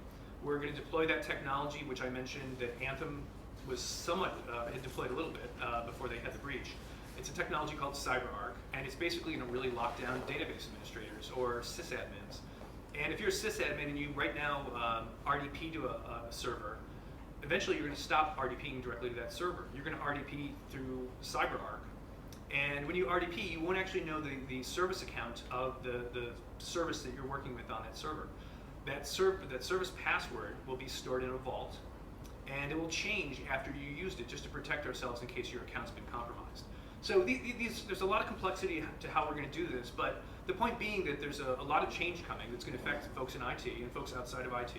We're going to deploy that technology, which I mentioned that Anthem was somewhat, had deployed a little bit before they had the breach. It's a technology called CyberArk, and it's basically going to really lock down database administrators or sysadmins. And if you're a sysadmin and you right now RDP to a server, eventually you're going to stop RDPing directly to that server. You're going to RDP through CyberArk. And when you RDP, you won't actually know the service account of the service that you're working with on that server. That service password will be stored in a vault, and it will change after you used it just to protect ourselves in case your account's been compromised. So there's a lot of complexity to how we're going to do this, but the point being that there's a lot of change coming that's going to affect folks in IT and folks outside of IT.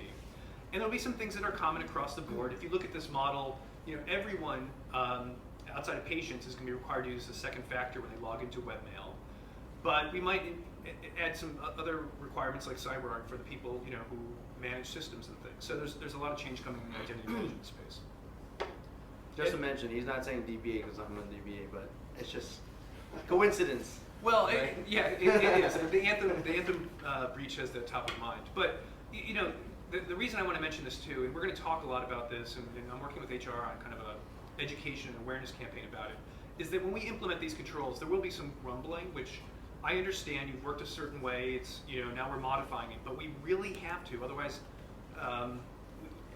And there'll be some things that are common across the board. If you look at this model, everyone outside of patients is going to be required to use a second factor when they log into webmail. But we might add some other requirements like CyberArk for the people who manage systems and things. So there's a lot of change coming in the identity management space. Just to mention, he's not saying DBA because I'm on DBA, but it's just coincidence. Well, right? it is. The Anthem breach has that top of mind. But the reason I want to mention this too, and we're going to talk a lot about this, and I'm working with HR on kind of a education and awareness campaign about it, is that when we implement these controls, there will be some rumbling, which I understand you've worked a certain way. It's now we're modifying it, but we really have to. Otherwise,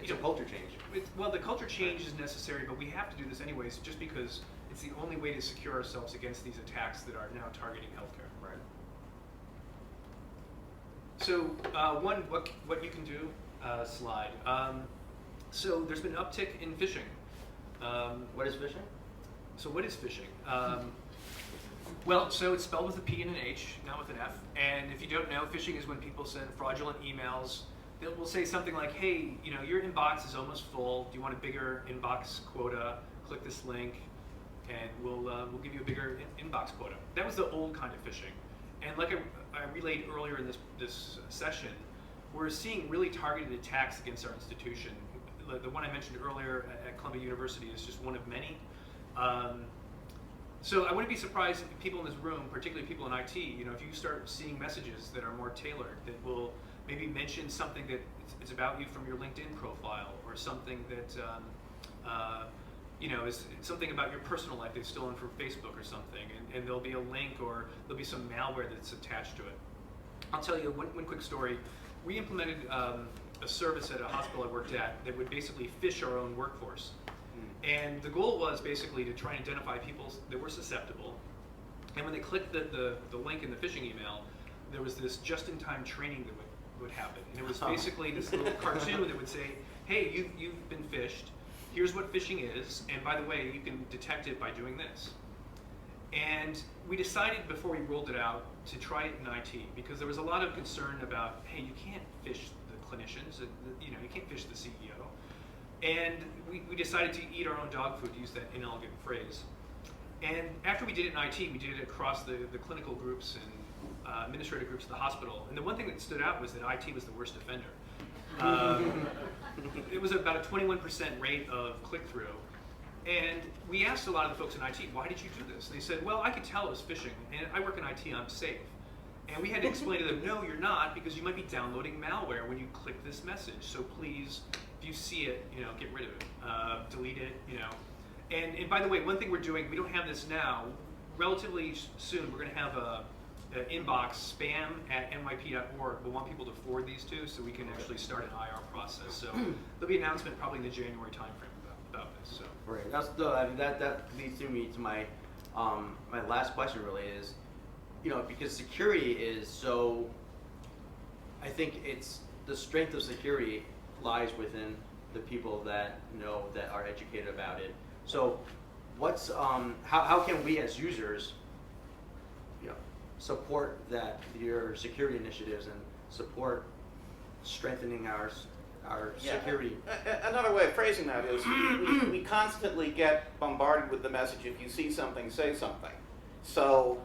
it's a culture change. Well, the culture change is necessary, but we have to do this anyways, just because it's the only way to secure ourselves against these attacks that are now targeting healthcare. Right. So what you can do, slide. So there's been an uptick in phishing. What is phishing? So what is phishing? Well, so it's spelled with a P and an H, not with an F. And if you don't know, phishing is when people send fraudulent emails. They will say something like, hey, you know, your inbox is almost full. Do you want a bigger inbox quota? Click this link, and we'll give you a bigger inbox quota. That was the old kind of phishing. And like I relayed earlier in this session, we're seeing really targeted attacks against our institution. The one I mentioned earlier at Columbia University is just one of many. So I wouldn't be surprised if people in this room, particularly people in IT, you know, if you start seeing messages that are more tailored, that will maybe mention something that it's about you from your LinkedIn profile, or something that you know, is something about your personal life they've stolen from Facebook or something, and there'll be a link, or there'll be some malware that's attached to it. I'll tell you one quick story. We implemented a service at a hospital I worked at that would basically phish our own workforce. And the goal was basically to try and identify people that were susceptible. And when they clicked the link in the phishing email, there was this just-in-time training that would happen. And it was basically this little cartoon that would say, hey, you've been phished. Here's what phishing is. And by the way, you can detect it by doing this. And we decided before we rolled it out to try it in IT, because there was a lot of concern about, hey, you can't phish the clinicians, you know, you can't phish the CEO. And we decided to eat our own dog food, to use that inelegant phrase. And after we did it in IT, we did it across the clinical groups and administrative groups of the hospital. And the one thing that stood out was that IT was the worst offender. It was about a 21% rate of click-through. And we asked a lot of the folks in IT, why did you do this? And they said, well, I could tell it was phishing, and I work in IT, I'm safe. And we had to explain to them, no, you're not, because you might be downloading malware when you click this message. So please, if you see it, you know, get rid of it, delete it, you know. And by the way, one thing we're doing, we don't have this now, relatively soon we're going to have an inbox spam at NYP.org. We'll want people to forward these to, so we can actually start an IR process. So there'll be an announcement probably in the January timeframe about this. So. Right. That leads me to my my last question. Really is, you know, because security is so. I think it's the strength of security lies within the people that know, that are educated about it. So, what's how can we as users, you know, support that, your security initiatives, and support strengthening our security? Another way of phrasing that is we constantly get bombarded with the message, if you see something, say something. So,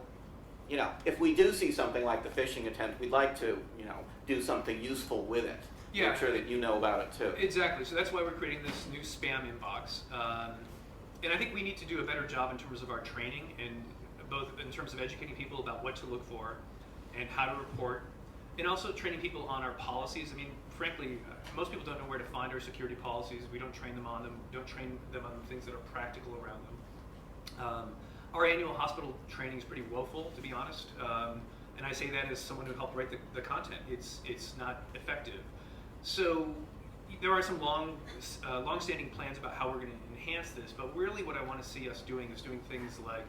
you know, if we do see something like the phishing attempt, we'd like to, you know, do something useful with it. Yeah. Make sure that you know about it too. Exactly. So that's why we're creating this new spam inbox. And I think we need to do a better job in terms of our training, and both in terms of educating people about what to look for and how to report, and also training people on our policies. I mean, frankly, most people don't know where to find our security policies. We don't train them on them. We don't train them on the things that are practical around them. Our annual hospital training is pretty woeful, to be honest. And I say that as someone who helped write the content. It's not effective. So there are some long-standing plans about how we're going to enhance this, but really what I want to see us doing is doing things like,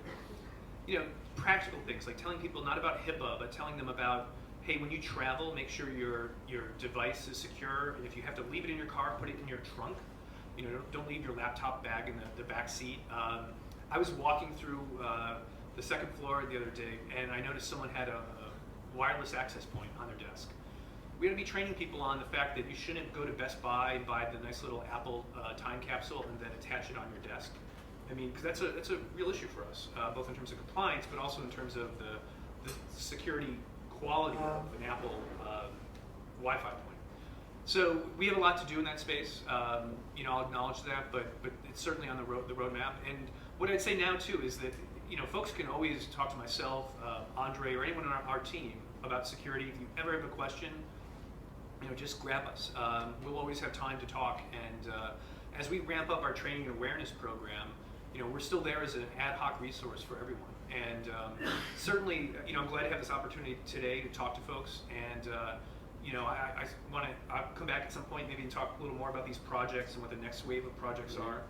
you know, practical things, like telling people not about HIPAA, but telling them about, hey, when you travel, make sure your device is secure, and if you have to leave it in your car, put it in your trunk. You know, don't leave your laptop bag in the back seat. I was walking through the second floor the other day, and I noticed someone had a wireless access point on their desk. We're going to be training people on the fact that you shouldn't go to Best Buy and buy the nice little Apple time capsule and then attach it on your desk. I mean, because that's a real issue for us, both in terms of compliance, but also in terms of the security quality of an Apple Wi-Fi point. So we have a lot to do in that space. You know, I'll acknowledge that, but it's certainly on the roadmap. And what I'd say now too is that, you know, folks can always talk to myself, Andre, or anyone on our team about security. If you ever have a question, you know, just grab us. We'll always have time to talk. And as we ramp up our training and awareness program, you know, we're still there as an ad hoc resource for everyone. And certainly, you know, I'm glad to have this opportunity today to talk to folks. And you know, I want to come back at some point maybe and talk a little more about these projects and what the next wave of projects are.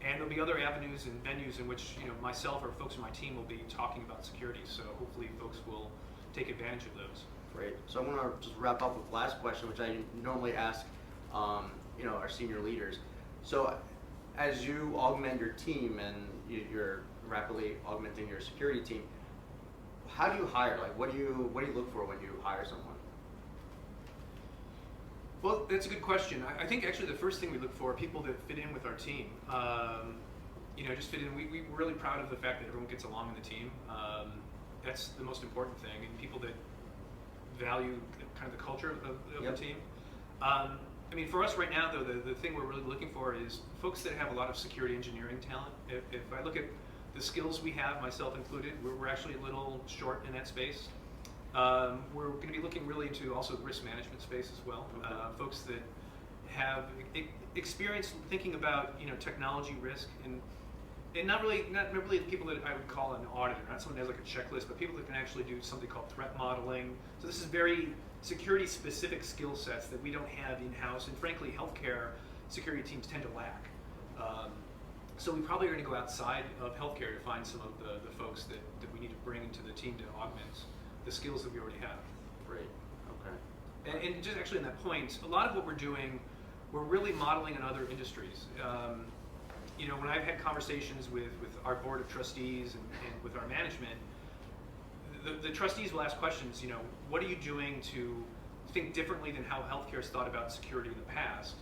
And there'll be other avenues and venues in which, you know, myself or folks on my team will be talking about security. So hopefully folks will take advantage of those. Great. So I'm gonna just wrap up with the last question, which I normally ask, our senior leaders. So, as you augment your team and you're rapidly augmenting your security team, how do you hire? Like, what do you look for when you hire someone? Well, that's a good question. I think actually the first thing we look for are people that fit in with our team. Just fit in. We're really proud of the fact that everyone gets along in the team. That's the most important thing, and people that value kind of the culture of Yep. the team. For us right now, though, the thing we're really looking for is folks that have a lot of security engineering talent. If I look at the skills we have, myself included, we're actually a little short in that space. We're going to be looking really into also the risk management space as well. Folks that have experience thinking about technology risk and not really the people that I would call an auditor, not someone that has like a checklist, but people that can actually do something called threat modeling. So this is very security specific skill sets that we don't have in-house, and frankly healthcare security teams tend to lack. So we probably are going to go outside of healthcare to find some of the folks that we need to bring into the team to augment the skills that we already have. Great. Okay. And just actually on that point, a lot of what we're doing, we're really modeling in other industries. When I've had conversations with our board of trustees and with our management, the trustees will ask questions, what are you doing to think differently than how healthcare has thought about security in the past?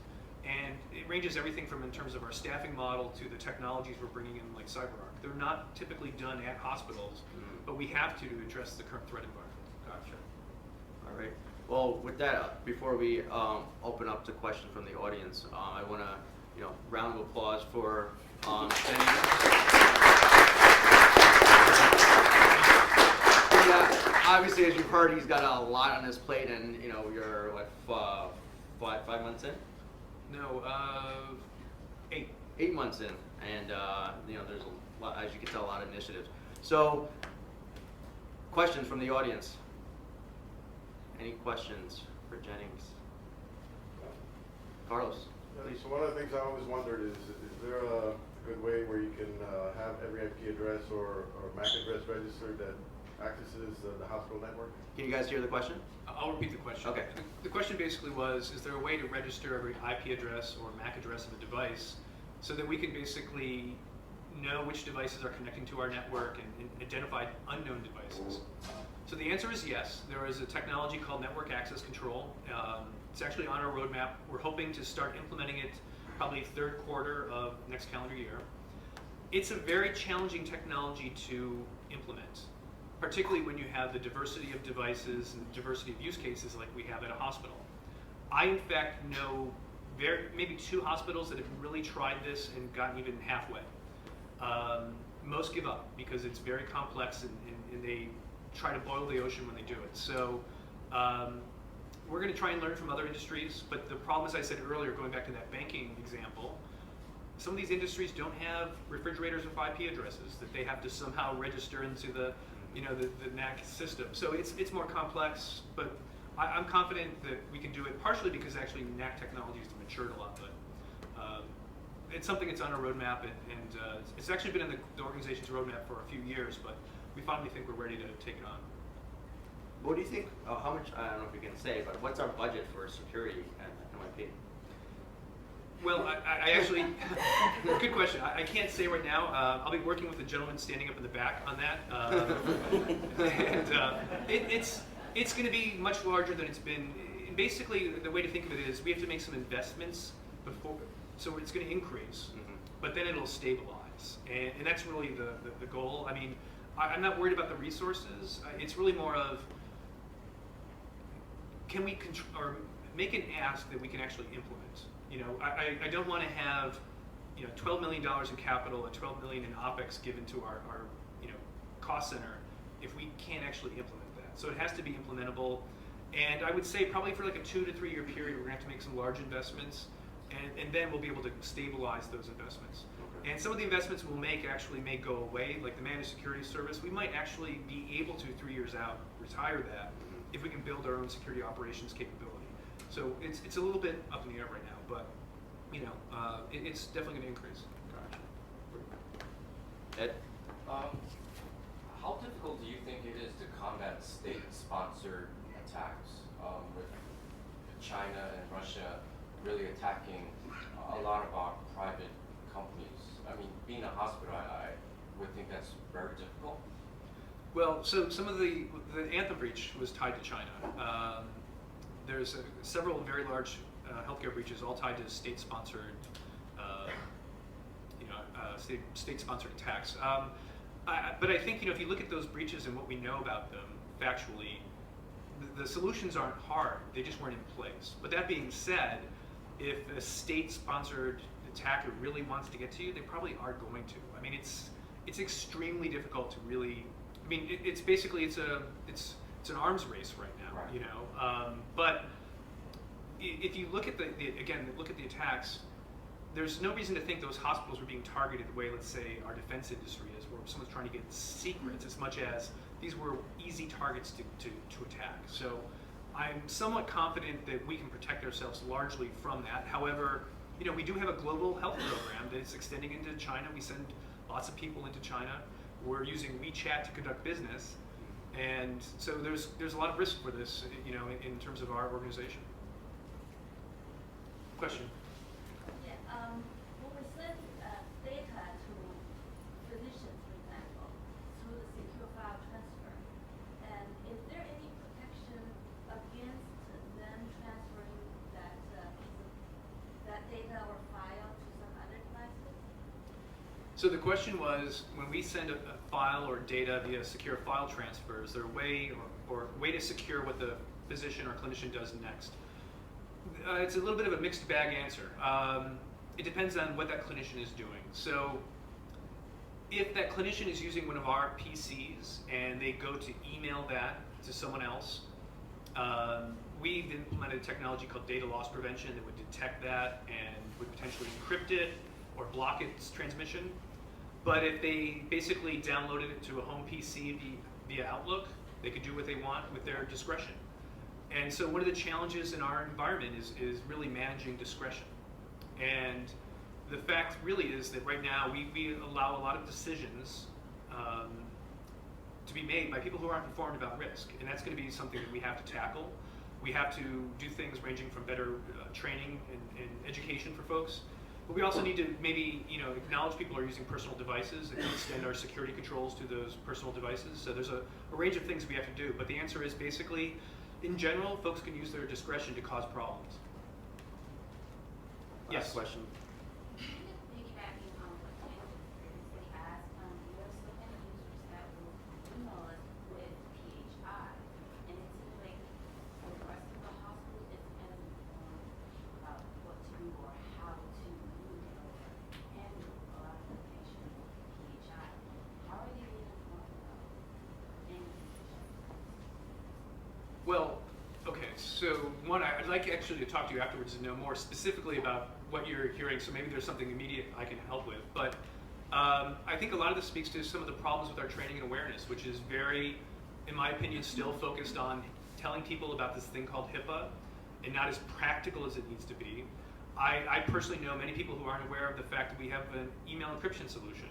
And it ranges everything from in terms of our staffing model to the technologies we're bringing in like CyberArk. They're not typically done at hospitals, but we have to address the current threat environment. Gotcha. All right. Well, with that, before we open up to questions from the audience, I want to, round of applause for Jennings. Obviously, as you've heard, he's got a lot on his plate, and you're what, 5 months in? No, 8. 8 months in, and there's a lot, as you can tell, a lot of initiatives. So, questions from the audience. Any questions for Jennings? Carlos, please. So one of the things I always wondered is there a good way where you can have every IP address or MAC address registered that accesses the hospital network? Can you guys hear the question? I'll repeat the question. Okay. The question basically was, is there a way to register every IP address or MAC address of a device so that we can basically know which devices are connecting to our network and identify unknown devices? So the answer is yes. There is a technology called network access control. It's actually on our roadmap. We're hoping to start implementing it probably third quarter of next calendar year. It's a very challenging technology to implement, particularly when you have the diversity of devices and diversity of use cases like we have at a hospital. I, in fact, know maybe 2 hospitals that have really tried this and gotten even halfway. Most give up because it's very complex and they try to boil the ocean when they do it. So we're going to try and learn from other industries, but the problem, as I said earlier, going back to that banking example, some of these industries don't have refrigerators with IP addresses that they have to somehow register into the NAC system. So it's more complex, but I'm confident that we can do it, partially because actually NAC technology has matured a lot, but it's something that's on our roadmap, and it's actually been in the organization's roadmap for a few years, but we finally think we're ready to take it on. What do you think, how much, I don't know if you can say, but what's our budget for security at NYP? Well, I actually, good question. I can't say right now. I'll be working with the gentleman standing up in the back on that. It's going to be much larger than it's been. Basically, the way to think of it is we have to make some investments before, so it's going to increase, but then it'll stabilize. And that's really the goal. I mean, I'm not worried about the resources. It's really more of, can we or make an ask that we can actually implement? I don't want to have $12 million in capital and $12 million in OpEx given to our cost center if we can't actually implement that. So it has to be implementable. And I would say probably for like a 2 to 3 year period, we're going to have to make some large investments, and then we'll be able to stabilize those investments. And some of the investments we'll make actually may go away, like the managed security service. We might actually be able to, 3 years out, retire that if we can build our own security operations capability. So it's a little bit up in the air right now, but it's definitely going to increase. Gotcha. Ed? How difficult do you think it is to combat state-sponsored attacks, with China and Russia really attacking a lot of our private companies. I mean, being a hospital, I would think that's very difficult. Well, so some of the Anthem breach was tied to China. There's several very large healthcare breaches, all tied to state-sponsored, state-sponsored attacks. But I think if you look at those breaches and what we know about them factually, the solutions aren't hard. They just weren't in place. But that being said, if a state-sponsored attacker really wants to get to you, they probably are going to. I mean, it's extremely difficult to really. I mean, it's basically it's an arms race right now. Right. But if you look at look at the attacks, there's no reason to think those hospitals were being targeted the way, let's say, our defense industry is, where someone's trying to get secrets, as much as these were easy targets to attack. So I'm somewhat confident that we can protect ourselves largely from that. However, we do have a global health program that's extending into China. We send lots of people into China. We're using WeChat to conduct business. And so there's a lot of risk for this, in terms of our organization. Question? Yeah, when we send data to physicians, for example, through the secure file transfer, and is there any protection against them transferring that data or file to some other devices? So the question was, when we send a file or data via secure file transfer, is there a way or way to secure what the physician or clinician does next? It's a little bit of a mixed bag answer. It depends on what that clinician is doing. So if that clinician is using one of our PCs and they go to email that to someone else, we've implemented technology called data loss prevention that would detect that and would potentially encrypt it or block its transmission. But if they basically downloaded it to a home PC via Outlook, they could do what they want with their discretion. And so one of the challenges in our environment is really managing discretion. And the fact really is that right now we allow a lot of decisions to be made by people who aren't informed about risk. And that's going to be something that we have to tackle. We have to do things ranging from better training and education for folks. But we also need to maybe acknowledge people are using personal devices and extend our security controls to those personal devices. So there's a range of things we have to do. But the answer is basically, in general, folks can use their discretion to cause problems. Yes. Question. Piggybacking on what Jennings previously asked, there are so many users that will email us with PHI, and it seems like for the rest of the hospital, it's kind of informed about what to do or how to handle a lot of information with PHI. How are they being informed about any information? Well, okay, so one, I'd like actually to talk to you afterwards and know more specifically about what you're hearing, so maybe there's something immediate I can help with. But I think a lot of this speaks to some of the problems with our training and awareness, which is very, in my opinion, still focused on telling people about this thing called HIPAA and not as practical as it needs to be. I personally know many people who aren't aware of the fact that we have an email encryption solution.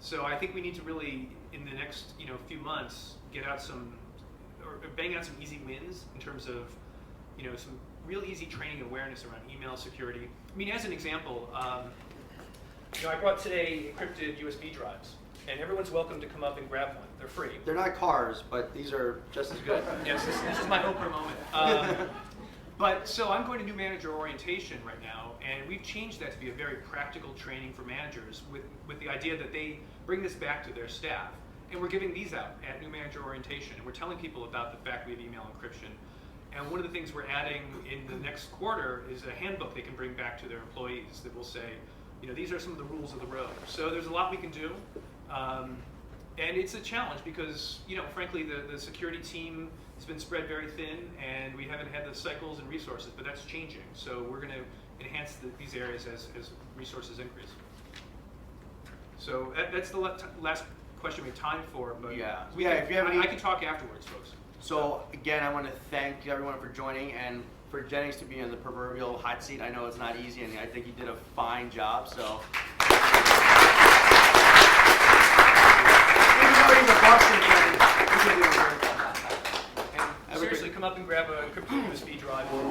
So I think we need to really, in the next few months, get out or bang out some easy wins in terms of some real easy training and awareness around email security. I mean, as an example, I brought today encrypted USB drives, and everyone's welcome to come up and grab one. They're free. They're not cars, but these are just as good. Yes, this is my Oprah moment. But so I'm going to new manager orientation right now, and we've changed that to be a very practical training for managers with the idea that they bring this back to their staff. And we're giving these out at new manager orientation, and we're telling people about the fact we have email encryption. And one of the things we're adding in the next quarter is a handbook they can bring back to their employees that will say, these are some of the rules of the road. So there's a lot we can do. And it's a challenge because, frankly, the security team has been spread very thin, and we haven't had the cycles and resources, but that's changing. So we're going to enhance these areas as resources increase. So that's the last question we have time for. But Yeah. if you have I can talk afterwards, folks. So again, I want to thank everyone for joining, and for Jennings to be in the proverbial hot seat. I know it's not easy, and I think he did a fine job. So. Seriously, come come up and grab a crypto USB drive or a